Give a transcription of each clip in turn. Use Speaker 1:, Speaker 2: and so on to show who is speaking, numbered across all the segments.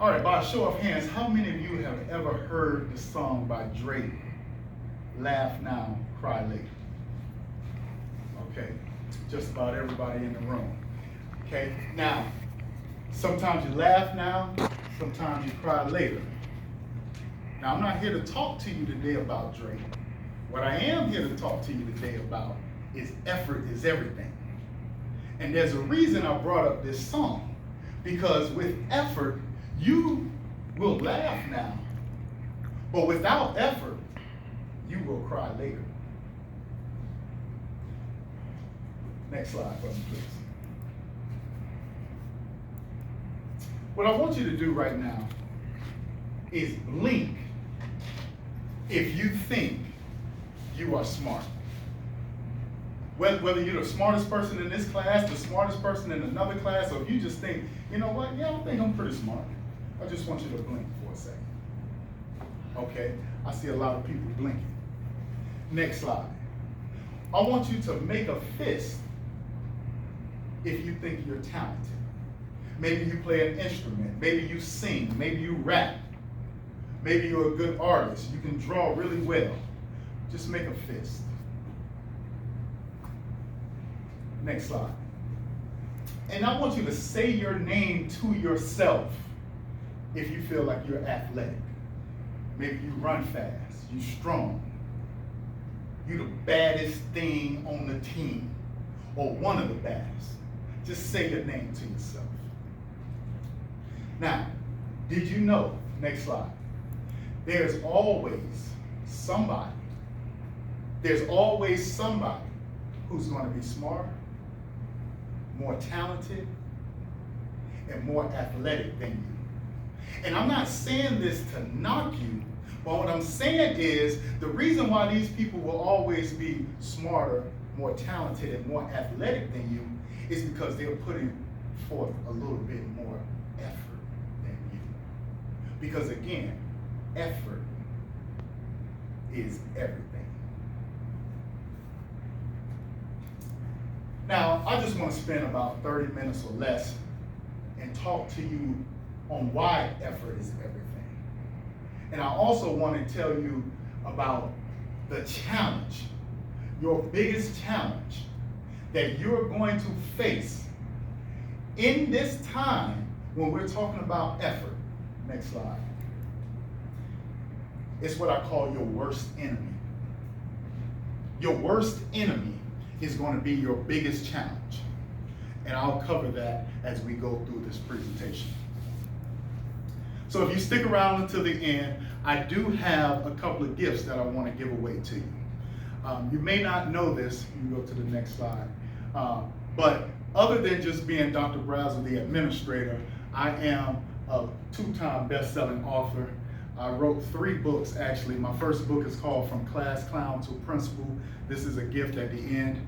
Speaker 1: All right, by a show of hands, how many of you have ever heard the song by Drake, Laugh Now, Cry Later? Okay, just about everybody in the room. Okay, now, sometimes you laugh now, sometimes you cry later. Now, I'm not here to talk to you today about Drake. What I am here to talk to you today about is effort is everything. And there's a reason I brought up this song, because with effort, you will laugh now, but without effort, you will cry later. Next slide, please. What I want you to do right now is blink if you think you are smart. Whether you're the smartest person in this class, the smartest person in another class, or if you just think, you know what, yeah, I think I'm pretty smart. I just want you to blink for a second. Okay, I see a lot of people blinking. Next slide. I want you to make a fist if you think you're talented. Maybe you play an instrument, maybe you sing, maybe you rap, maybe you're a good artist, you can draw really well. Just make a fist. Next slide. And I want you to say your name to yourself if you feel like you're athletic. Maybe you run fast, you're strong, you're the baddest thing on the team, or one of the baddest. Just say your name to yourself. Now, did you know, next slide, there's always somebody who's going to be smarter, more talented, and more athletic than you. And I'm not saying this to knock you, but what I'm saying is the reason why these people will always be smarter, more talented, and more athletic than you is because they're putting forth a little bit more effort than you. Because again, effort is everything. Now, I just want to spend about 30 minutes or less and talk to you on why effort is everything. And I also want to tell you about the challenge, your biggest challenge that you're going to face in this time when we're talking about effort. Next slide. It's what I call your worst enemy. Your worst enemy is going to be your biggest challenge. And I'll cover that as we go through this presentation. So if you stick around until the end, I do have a couple of gifts that I want to give away to you. You may not know this, you can go to the next slide, but other than just being Dr. Brazel, the administrator, I am a two-time best-selling author. I wrote 3 books, actually. My first book is called From Class Clown to Principal. This is a gift at the end.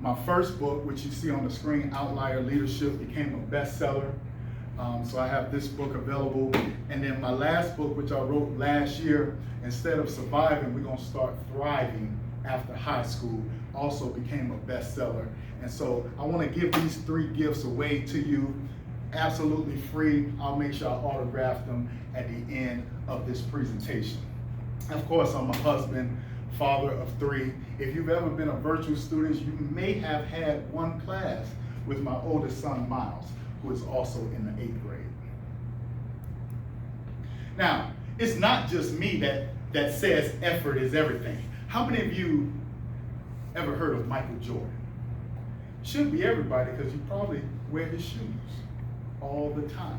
Speaker 1: My first book, which you see on the screen, Outlier Leadership, became a bestseller. So I have this book available. And then my last book, which I wrote last year, Instead of Surviving, We're Gonna Start Thriving After High School, also became a bestseller. And so I wanna give these 3 gifts away to you, absolutely free. I'll make sure I autograph them at the end of this presentation. Of course, I'm a husband, father of 3. If you've ever been a virtual student, you may have had one class with my oldest son, Miles, who is also in the 8th grade. Now, it's not just me that says effort is everything. How many of you ever heard of Michael Jordan? Should be everybody, because you probably wear his shoes all the time.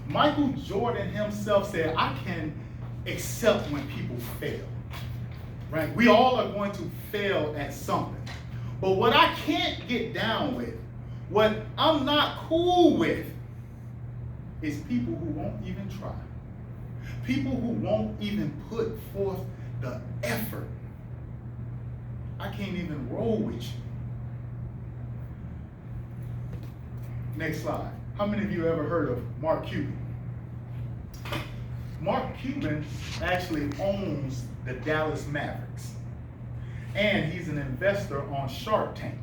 Speaker 1: Michael Jordan himself said, I can accept when people fail, right? We all are going to fail at something. But what I can't get down with, what I'm not cool with, is people who won't even try. People who won't even put forth the effort. I can't even roll with you. Next slide. How many of you ever heard of Mark Cuban? Mark Cuban actually owns the Dallas Mavericks, and he's an investor on Shark Tank.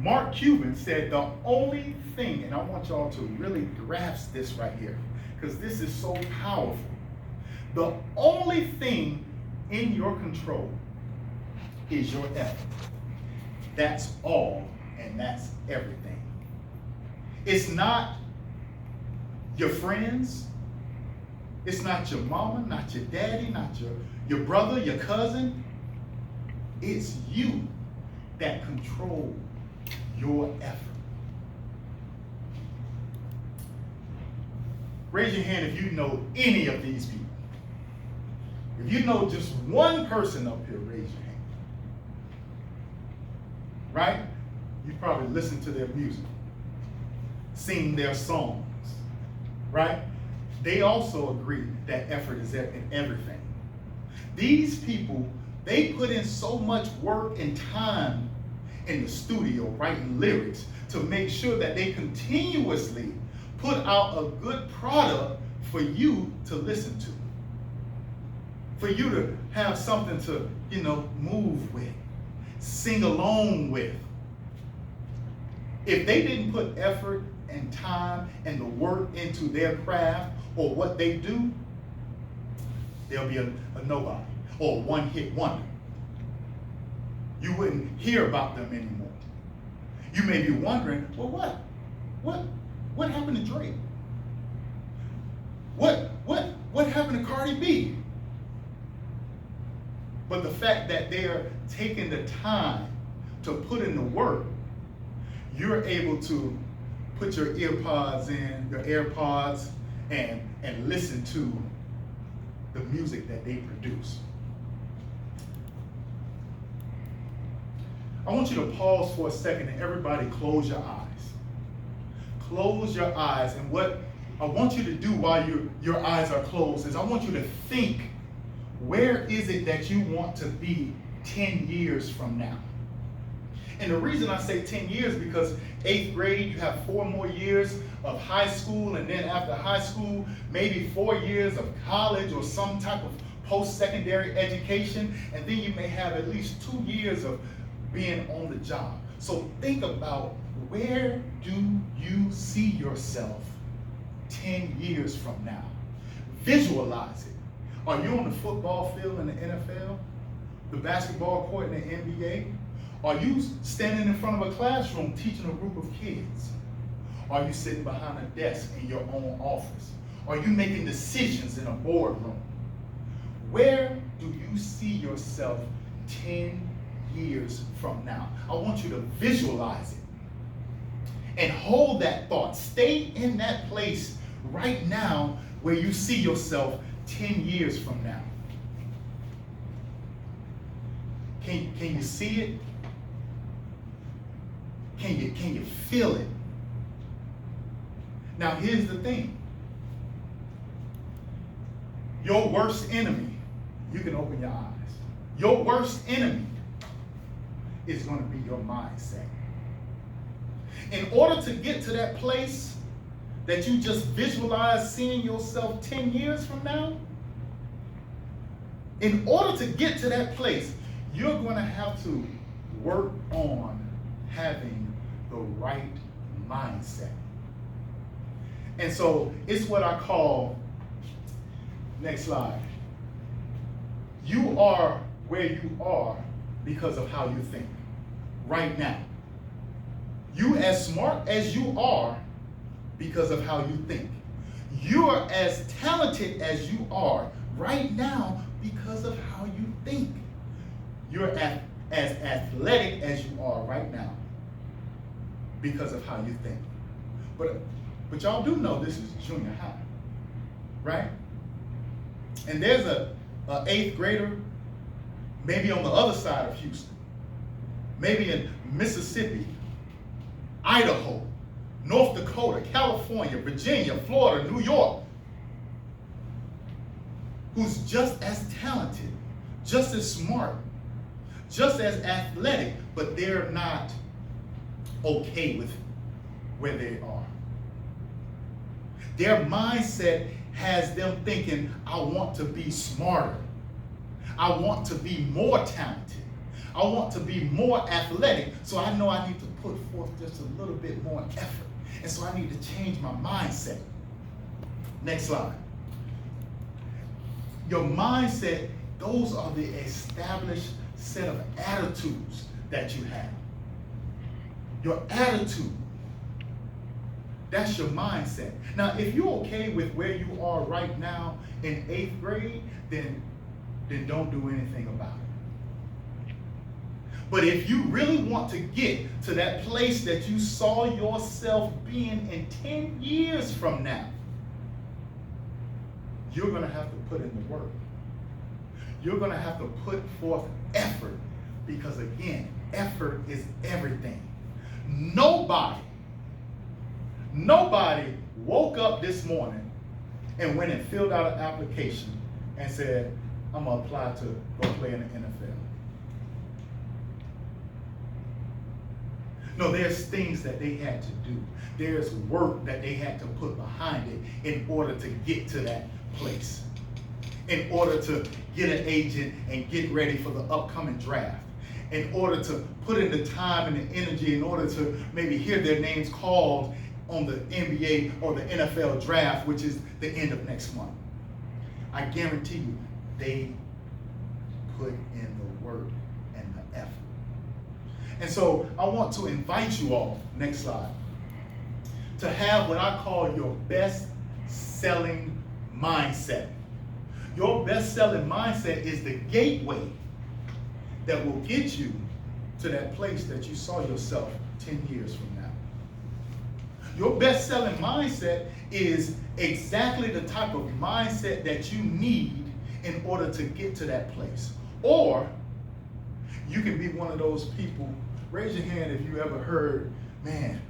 Speaker 1: Mark Cuban said the only thing, and I want y'all to really grasp this right here, because this is so powerful. The only thing in your control is your effort. That's all, and that's everything. It's not your friends. It's not your mama, not your daddy, not your brother, your cousin. It's you that control your effort. Raise your hand if you know any of these people. If you know just one person up here, raise your hand. Right? You probably listen to their music, sing their songs, right? They also agree that effort is in everything. These people, they put in so much work and time in the studio writing lyrics to make sure that they continuously put out a good product for you to listen to. For you to have something to, move with, sing along with. If they didn't put effort and time and the work into their craft or what they do, they'll be a nobody or a one-hit wonder. You wouldn't hear about them anymore. You may be wondering, well, what happened to Drake? What happened to Cardi B? But the fact that they're taking the time to put in the work, you're able to put your AirPods and listen to the music that they produce. I want you to pause for a second and everybody close your eyes. Close your eyes, and what I want you to do while your eyes are closed is I want you to think, where is it that you want to be 10 years from now? And the reason I say 10 years because 8th grade, you have 4 more years of high school, and then after high school, maybe 4 years of college or some type of post-secondary education, and then you may have at least 2 years of being on the job. So think about, where do you see yourself 10 years from now? Visualize it. Are you on the football field in the NFL? The basketball court in the NBA? Are you standing in front of a classroom teaching a group of kids? Are you sitting behind a desk in your own office? Are you making decisions in a boardroom? Where do you see yourself 10 years from now? I want you to visualize it and hold that thought. Stay in that place right now where you see yourself 10 years from now. Can you see it? Can you feel it? Now here's the thing. Your worst enemy, you can open your eyes. Your worst enemy is going to be your mindset. In order to get to that place that you just visualize seeing yourself 10 years from now, in order to get to that place, you're going to have to work on having the right mindset. And so it's what I call, next slide, you are where you are because of how you think right now. You as smart as you are because of how you think. You're as talented as you are right now because of how you think. You're as athletic as you are right now because of how you think. But y'all do know this is junior high, right? And there's a 8th grader, maybe on the other side of Houston, maybe in Mississippi, Idaho, North Dakota, California, Virginia, Florida, New York, who's just as talented, just as smart, just as athletic, but they're not okay with where they are. Their mindset has them thinking, I want to be smarter. I want to be more talented. I want to be more athletic, so I know I need to put forth just a little bit more effort. And so I need to change my mindset. Next slide. Your mindset, those are the established set of attitudes that you have. Your attitude, that's your mindset. Now, if you're okay with where you are right now in 8th grade, then don't do anything about it. But if you really want to get to that place that you saw yourself being in 10 years from now, you're going to have to put in the work. You're going to have to put forth effort, because again, effort is everything. Nobody woke up this morning and went and filled out an application and said, I'm going to apply to go play in the NFL. No, there's things that they had to do. There's work that they had to put behind it in order to get to that place, in order to get an agent and get ready for the upcoming draft, in order to put in the time and the energy, in order to maybe hear their names called on the NBA or the NFL draft, which is the end of next month. I guarantee you, they put in the work and the effort. And so I want to invite you all, next slide, to have what I call your best-selling mindset. Your best-selling mindset is the gateway that will get you to that place that you saw yourself 10 years from now. Your best-selling mindset is exactly the type of mindset that you need in order to get to that place. Or you can be one of those people, raise your hand if you ever heard, man,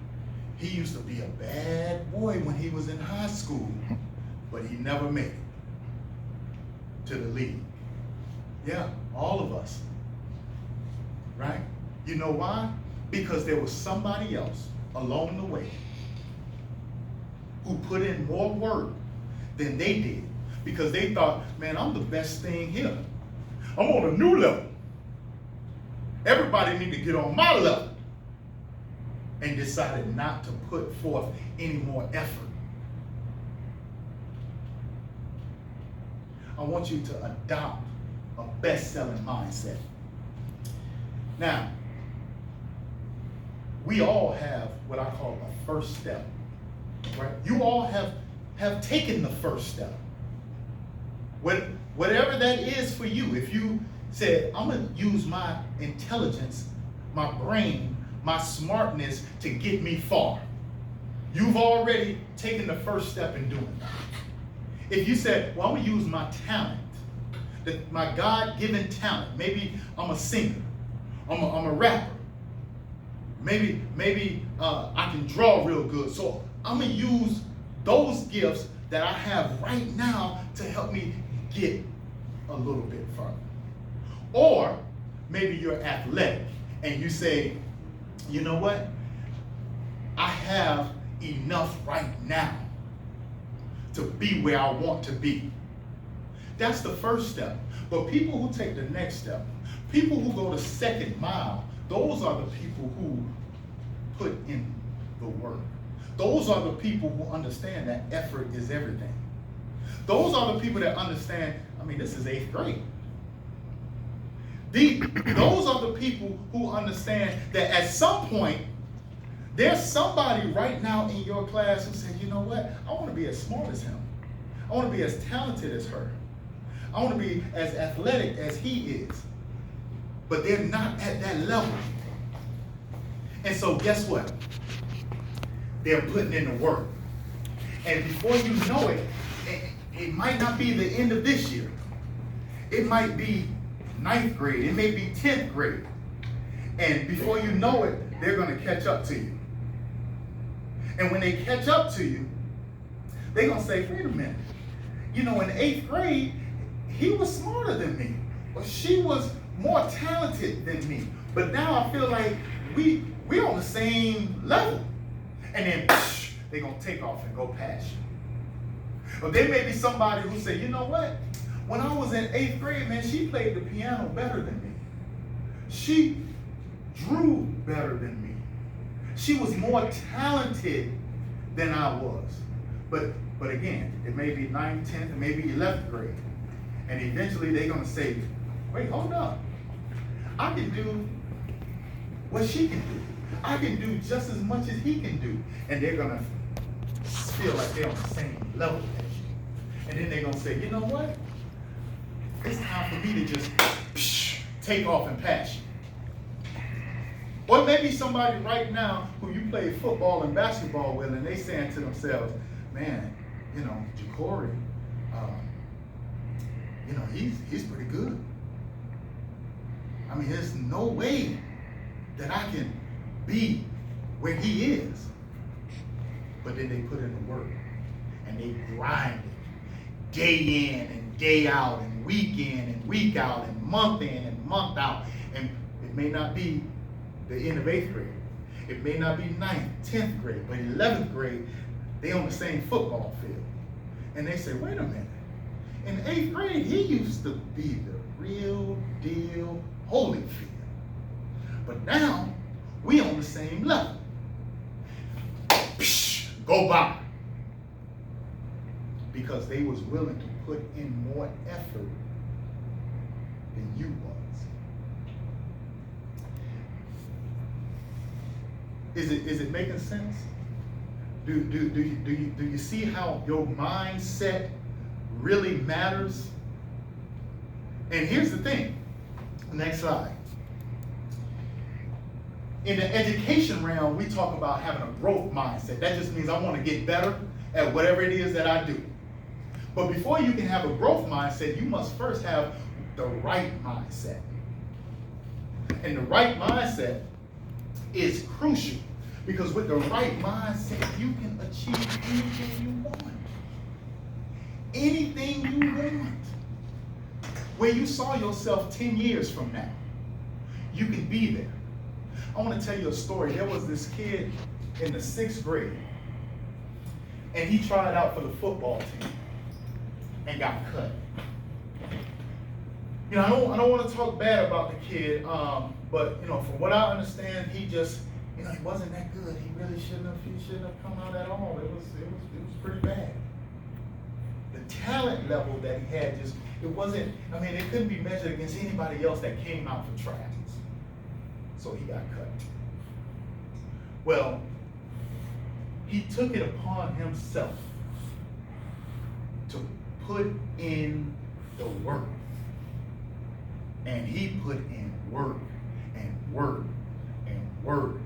Speaker 1: he used to be a bad boy when he was in high school, but he never made it to the league. Yeah, all of us, right? You know why? Because there was somebody else along the way who put in more work than they did, because they thought, man, I'm the best thing here. I'm on a new level. Everybody need to get on my level. And decided not to put forth any more effort. I want you to adopt a best-selling mindset. Now, we all have what I call a first step, right? You all have taken the first step. Whatever that is for you, if you said, I'm going to use my intelligence, my brain, my smartness to get me far, you've already taken the first step in doing that. If you said, well, I'm going to use my talent, my God-given talent, maybe I'm a singer, I'm a rapper, maybe I can draw real good, so I'm going to use those gifts that I have right now to help me get a little bit further. Or maybe you're athletic and you say, you know what? I have enough right now to be where I want to be. That's the first step. But people who take the next step, people who go the second mile, those are the people who put in the work. Those are the people who understand that effort is everything. Those are the people that understand, I mean, this is 8th grade. Those are the people who understand that at some point, there's somebody right now in your class who said, you know what, I want to be as smart as him. I want to be as talented as her. I want to be as athletic as he is. But they're not at that level. And so guess what? They're putting in the work. And before you know it, it might not be the end of this year. It might be 9th grade. It may be 10th grade. And before you know it, they're going to catch up to you. And when they catch up to you, they're going to say, wait a minute. You know, in 8th grade, he was smarter than me. Or she was more talented than me. But now I feel like we're on the same level. And then they're going to take off and go past you. But there may be somebody who say, you know what? When I was in 8th grade, man, she played the piano better than me. She drew better than me. She was more talented than I was. But again, it may be 9th, 10th, and maybe 11th grade. And eventually they're going to say, wait, hold up. I can do what she can do. I can do just as much as he can do. And they're going to feel like they're on the same level as you. And then they're going to say, you know what? It's time for me to just take off and pass you. Or maybe somebody right now who you play football and basketball with, and they saying to themselves, man, you know, Ja'Cory, you know, he's pretty good. I mean, there's no way that I can be where he is. But then they put in the work, and they grind it day in and day out, and week in and week out, and month in and month out. And it may not be the end of 8th grade. It may not be 9th, 10th grade, but 11th grade, they on the same football field. And they say, wait a minute. In 8th grade, he used to be the real deal Holyfield. But now, we on the same level. Go by. Because they was willing to put in more effort than you was. Is it making sense? Do you see how your mindset really matters? And here's the thing. Next slide. In the education realm, we talk about having a growth mindset. That just means I want to get better at whatever it is that I do. But before you can have a growth mindset, you must first have the right mindset. And the right mindset is crucial, because with the right mindset, you can achieve anything you want. Anything you want. Where you saw yourself 10 years from now, you can be there. I want to tell you a story. There was this kid in the 6th grade, and he tried out for the football team and got cut. You know, I don't want to talk bad about the kid, but you know, from what I understand, he just, you know, he wasn't that good. He really shouldn't have come out at all. It was pretty bad. The talent level that he had it wasn't, I mean, it couldn't be measured against anybody else that came out for trials. So he got cut. Well, he took it upon himself to put in the work. And he put in work and work and work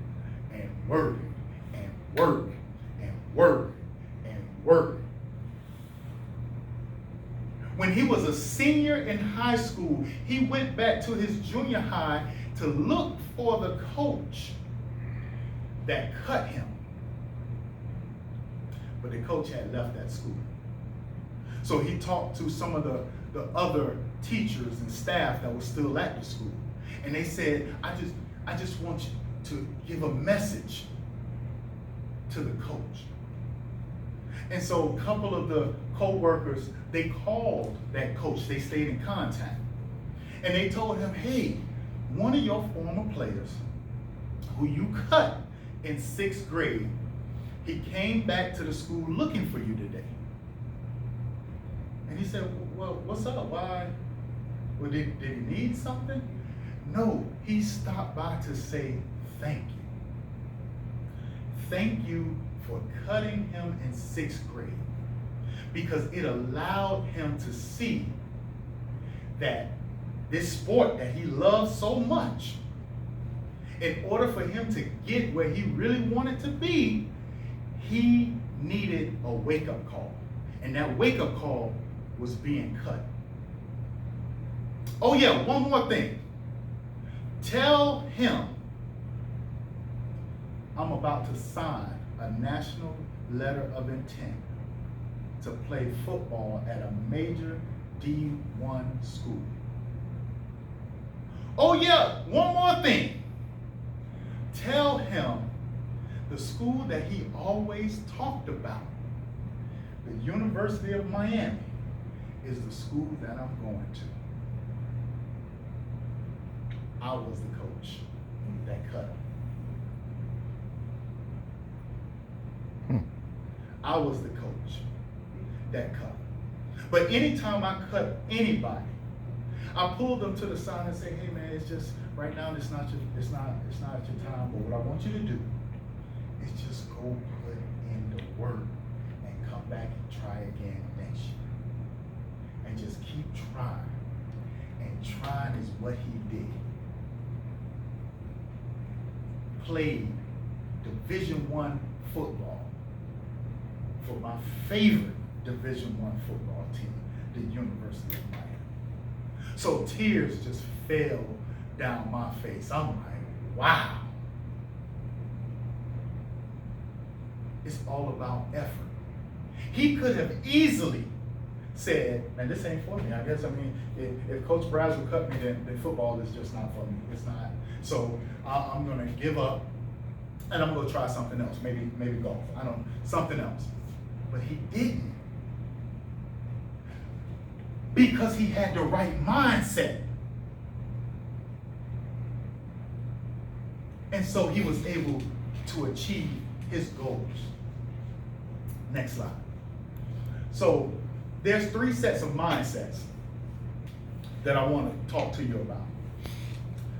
Speaker 1: and work and work and work and work. When he was a senior in high school, he went back to his junior high to look for the coach that cut him. But the coach had left that school. So he talked to some of the other teachers and staff that was still at the school. And they said, I just want you to give a message to the coach. And so a couple of the co-workers, they called that coach. They stayed in contact. And they told him, hey, one of your former players who you cut in 6th grade, he came back to the school looking for you today. And he said, well, what's up? Why? Well, did he need something? No, he stopped by to say thank you. Thank you for cutting him in 6th grade, because it allowed him to see that this sport that he loves so much, in order for him to get where he really wanted to be, he needed a wake-up call. And that wake-up call was being cut. Oh yeah, one more thing. Tell him I'm about to sign a national letter of intent to play football at a major D1 school. Oh yeah, one more thing. Tell him the school that he always talked about, the University of Miami, is the school that I'm going to. I was the coach that cut him. I was the coach that cut him. But anytime I cut anybody, I pull them to the side and say, hey man, it's just right now it's not your time, but what I want you to do is just go put in the work and come back and try again next year. And just keep trying. And trying is what he did. Played Division I football for my favorite Division I football team, the University of Miami. So tears just fell down my face. I'm like, wow. It's all about effort. He could have easily said, man, this ain't for me. I guess, I mean, if Coach Brazel cut me, then football is just not for me. It's not. So I'm going to give up, and I'm going to try something else. Maybe golf. I don't know, something else. But he didn't. Because he had the right mindset. And so he was able to achieve his goals. Next slide. So there's 3 sets of mindsets that I want to talk to you about.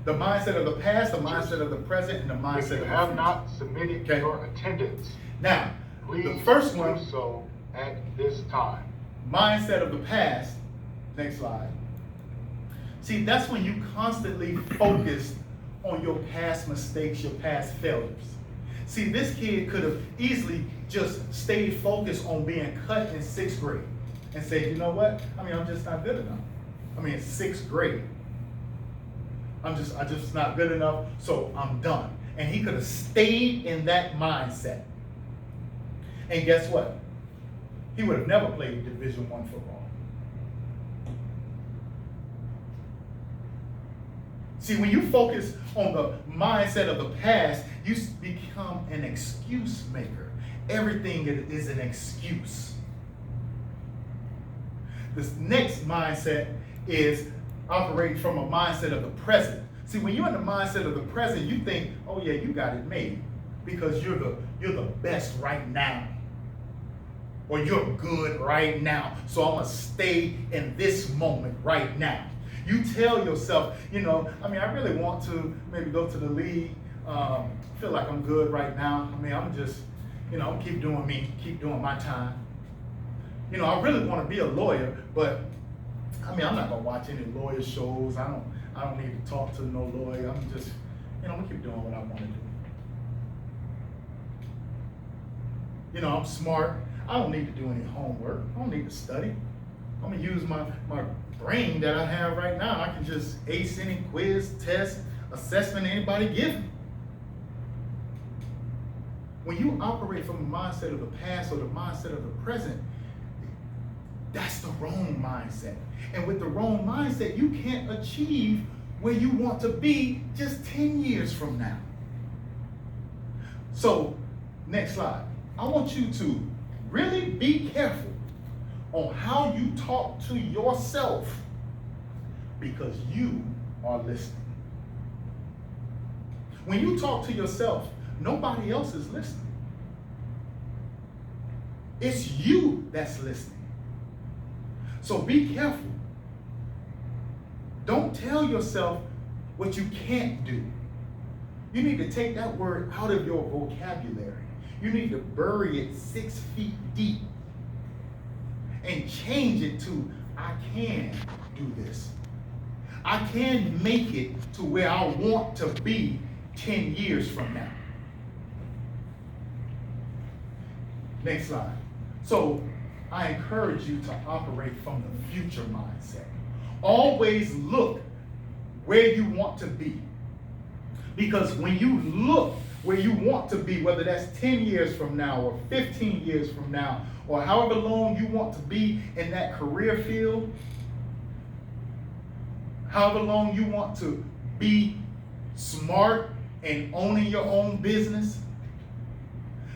Speaker 1: The mindset of the past, the mindset of the present, and the mindset of the future.
Speaker 2: If you have not submitted your attendance,
Speaker 1: now,
Speaker 2: please
Speaker 1: the first one,
Speaker 2: do so at this time.
Speaker 1: Mindset of the past. Next slide. See, that's when you constantly focus on your past mistakes, your past failures. See, this kid could have easily just stayed focused on being cut in 6th grade and said, you know what? I mean, I'm just not good enough. I mean, it's 6th grade. I'm just not good enough, so I'm done. And he could have stayed in that mindset. And guess what? He would have never played Division I football. See, when you focus on the mindset of the past, you become an excuse maker. Everything is an excuse. This next mindset is operating from a mindset of the present. See, when you're in the mindset of the present, you think, oh yeah, you got it made because you're the best right now. Or you're good right now. So I'm gonna stay in this moment right now. You tell yourself, you know, I mean, I really want to maybe go to the league. Feel like I'm good right now. I mean, I'm just, you know, keep doing me, keep doing my time. You know, I really want to be a lawyer, but I mean, I'm not gonna watch any lawyer shows. I don't need to talk to no lawyer. I'm just, you know, I'm gonna keep doing what I want to do. You know, I'm smart. I don't need to do any homework. I don't need to study. I'm gonna use my brain that I have right now. I can just ace any quiz, test, assessment anybody give me. When you operate from the mindset of the past or the mindset of the present, that's the wrong mindset. And with the wrong mindset, you can't achieve where you want to be just 10 years from now. So, next slide. I want you to really be careful on how you talk to yourself because you are listening. When you talk to yourself, nobody else is listening. It's you that's listening. So be careful. Don't tell yourself what you can't do. You need to take that word out of your vocabulary. You need to bury it 6 feet deep and change it to, I can do this. I can make it to where I want to be 10 years from now. Next slide. So I encourage you to operate from the future mindset. Always look where you want to be. Because when you look where you want to be, whether that's 10 years from now or 15 years from now, or however long you want to be in that career field, however long you want to be smart and owning your own business,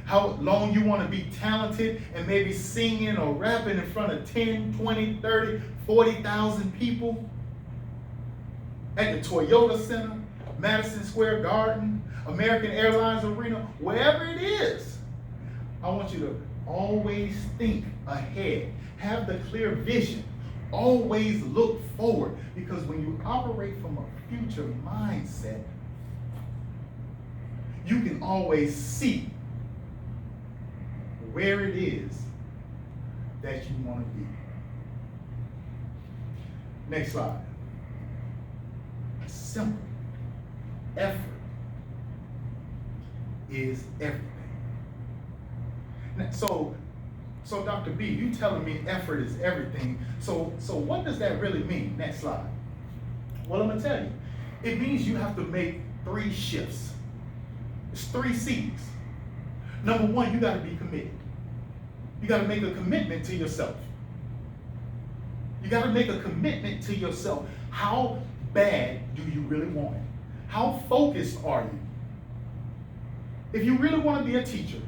Speaker 1: how long you want to be talented and maybe singing or rapping in front of 10, 20, 30, 40,000 people at the Toyota Center, Madison Square Garden, American Airlines Arena, wherever it is. I want you to always think ahead. Have the clear vision. Always look forward. Because when you operate from a future mindset, you can always see where it is that you want to be. Next slide. Simple. Effort is everything. Now, so Dr. B, you telling me effort is everything. So what does that really mean? Next slide. Well, I'm gonna tell you. It means you have to make 3 shifts. It's 3 C's. Number 1, you gotta be committed. You gotta make a commitment to yourself. You gotta make a commitment to yourself. How bad do you really want it? How focused are you? If you really want to be a teacher,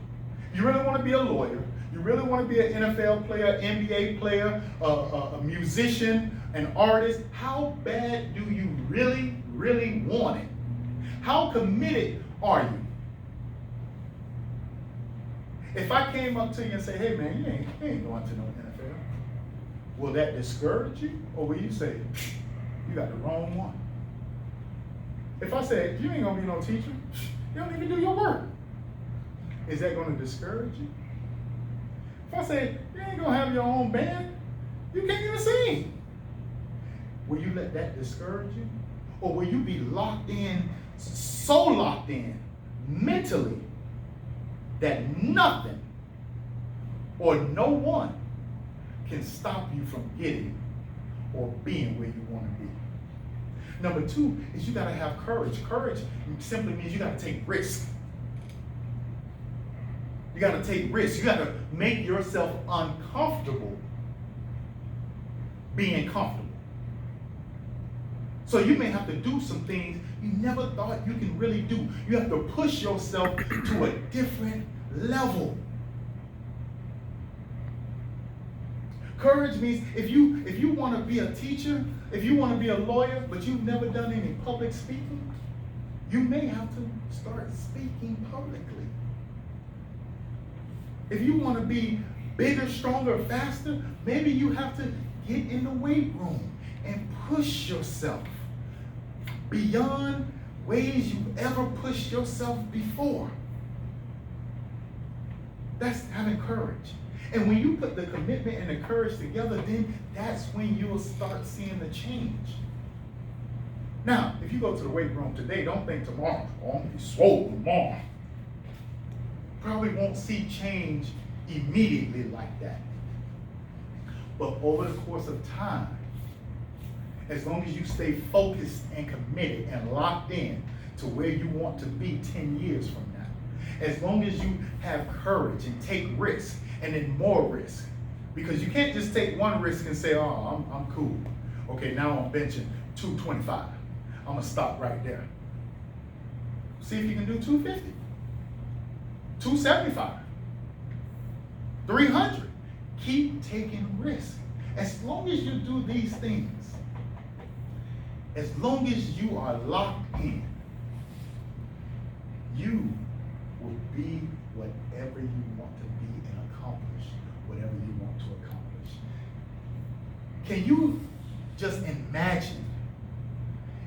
Speaker 1: you really want to be a lawyer, you really want to be an NFL player, NBA player, a musician, an artist, how bad do you really, really want it? How committed are you? If I came up to you and say, hey man, you ain't going to no NFL, will that discourage you? Or will you say, you got the wrong one? If I said, you ain't gonna be no teacher, you don't even do your work, is that gonna discourage you? If I say, you ain't gonna have your own band, you can't even sing, will you let that discourage you? Or will you be locked in, so locked in, mentally, that nothing or no one can stop you from getting or being where you want to be? Number 2 is you got to have courage. Courage simply means you got to take risk. You got to take risks. You got to make yourself uncomfortable being comfortable. So you may have to do some things you never thought you can really do. You have to push yourself to a different level. Courage means if you want to be a teacher, if you want to be a lawyer, but you've never done any public speaking, you may have to start speaking publicly. If you want to be bigger, stronger, faster, maybe you have to get in the weight room and push yourself beyond ways you've ever pushed yourself before. That's having courage. And when you put the commitment and the courage together, then that's when you'll start seeing the change. Now, if you go to the weight room today, don't think tomorrow, oh, I'm gonna be swole tomorrow. Probably won't see change immediately like that. But over the course of time, as long as you stay focused and committed and locked in to where you want to be 10 years from now, as long as you have courage and take risks, and then more risk. Because you can't just take one risk and say, oh, I'm cool. Okay, now I'm benching 225. I'm gonna stop right there. See if you can do 250, 275, 300. Keep taking risks. As long as you do these things, as long as you are locked in, you will be whatever you want to be and accomplish whatever you want to accomplish. Can you just imagine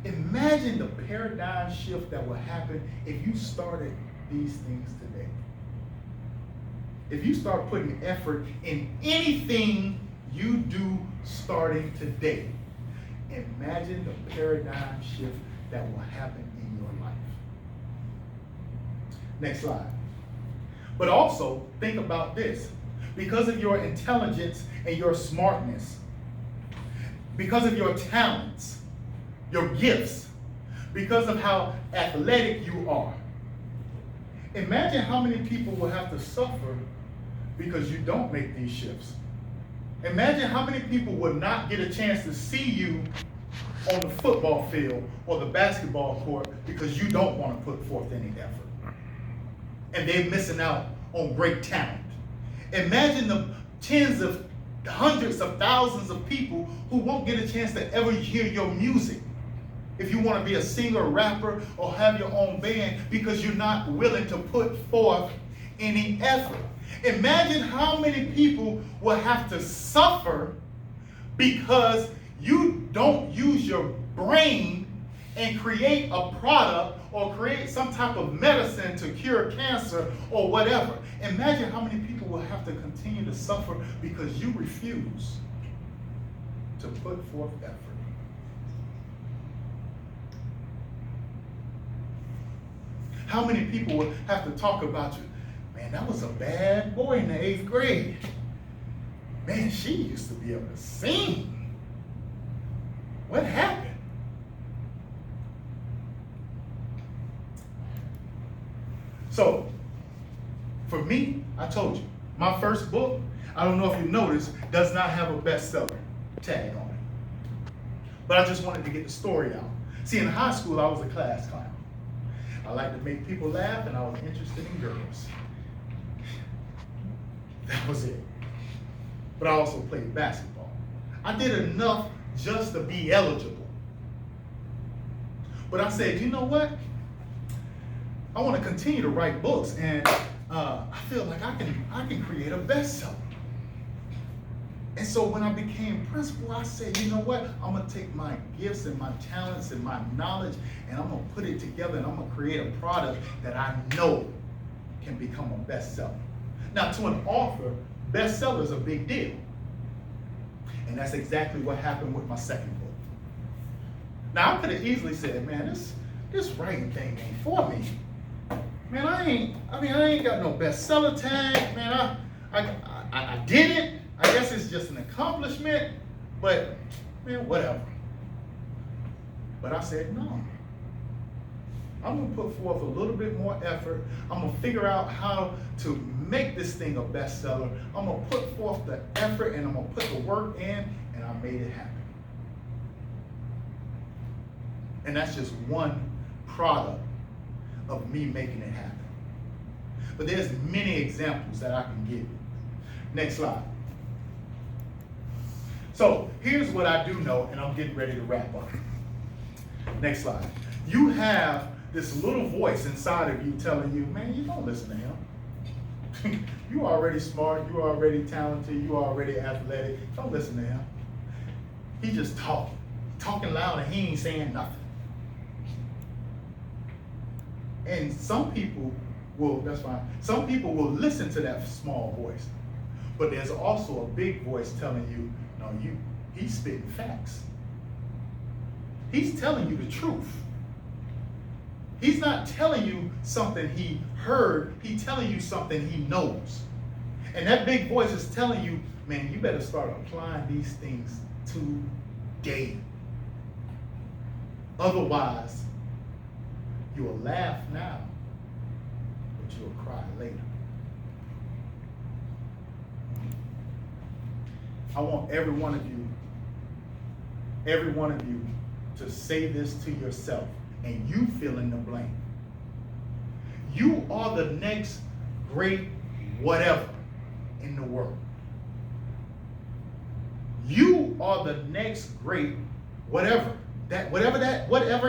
Speaker 1: the paradigm shift that will happen if you started these things today? If you start putting effort in anything you do starting today, imagine the paradigm shift that will happen in your life. Next slide. But also, think about this. Because of your intelligence and your smartness, because of your talents, your gifts, because of how athletic you are, imagine how many people will have to suffer because you don't make these shifts. Imagine how many people would not get a chance to see you on the football field or the basketball court because you don't want to put forth any effort. And they're missing out on great talent. Imagine the tens of hundreds of thousands of people who won't get a chance to ever hear your music if you want to be a singer, rapper, or have your own band, because you're not willing to put forth any effort. Imagine how many people will have to suffer because you don't use your brain and create a product or create some type of medicine to cure cancer or whatever. Imagine how many people will have to continue to suffer because you refuse to put forth effort. How many people will have to talk about you? Man, that was a bad boy in the 8th grade. Man, she used to be able to sing. What happened? So, for me, I told you, my first book, I don't know if you noticed, does not have a bestseller tag on it. But I just wanted to get the story out. See, in high school, I was a class clown. I liked to make people laugh, and I was interested in girls. That was it. But I also played basketball. I did enough just to be eligible. But I said, you know what? I want to continue to write books, and I feel like I can create a bestseller. And so when I became principal, I said, you know what? I'm going to take my gifts and my talents and my knowledge, and I'm going to put it together, and I'm going to create a product that I know can become a bestseller. Now, to an author, bestseller is a big deal. And that's exactly what happened with my second book. Now, I could have easily said, man, this writing thing ain't for me. Man, I ain't got no bestseller tag. Man, I did it. I guess it's just an accomplishment, but man, whatever. But I said, no. I'm gonna put forth a little bit more effort. I'm gonna figure out how to make this thing a bestseller. I'm gonna put forth the effort, and I'm gonna put the work in, and I made it happen. And that's just one product of me making it happen. But there's many examples that I can give you. Next slide. So here's what I do know, and I'm getting ready to wrap up. Next slide. You have this little voice inside of you telling you, man, you don't listen to him. You already smart, you already talented, you already athletic. Don't listen to him. He just talking loud, and he ain't saying nothing. And some people will, that's fine. Some people will listen to that small voice. But there's also a big voice telling you, no, he's spitting facts. He's telling you the truth. He's not telling you something he heard. He's telling you something he knows. And that big voice is telling you, man, you better start applying these things today. Otherwise, you will laugh now, but you will cry later. I want every one of you to say this to yourself, and you fill in the blank. You are the next great whatever in the world. You are the next great whatever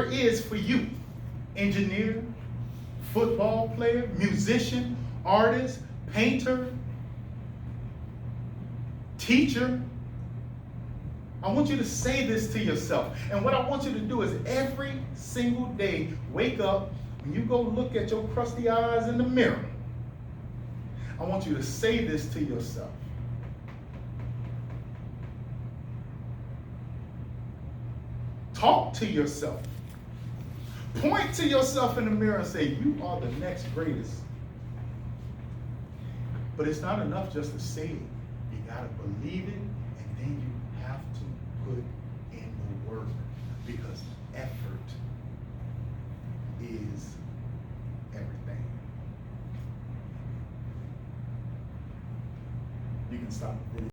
Speaker 1: is for you. Engineer, football player, musician, artist, painter, teacher. I want you to say this to yourself. And what I want you to do is every single day, wake up, when you go look at your crusty eyes in the mirror, I want you to say this to yourself. Talk to yourself. Point to yourself in the mirror and say, you are the next greatest. But it's not enough just to say it. You got to believe it, and then you have to put in the work, because effort is everything. You can stop the video.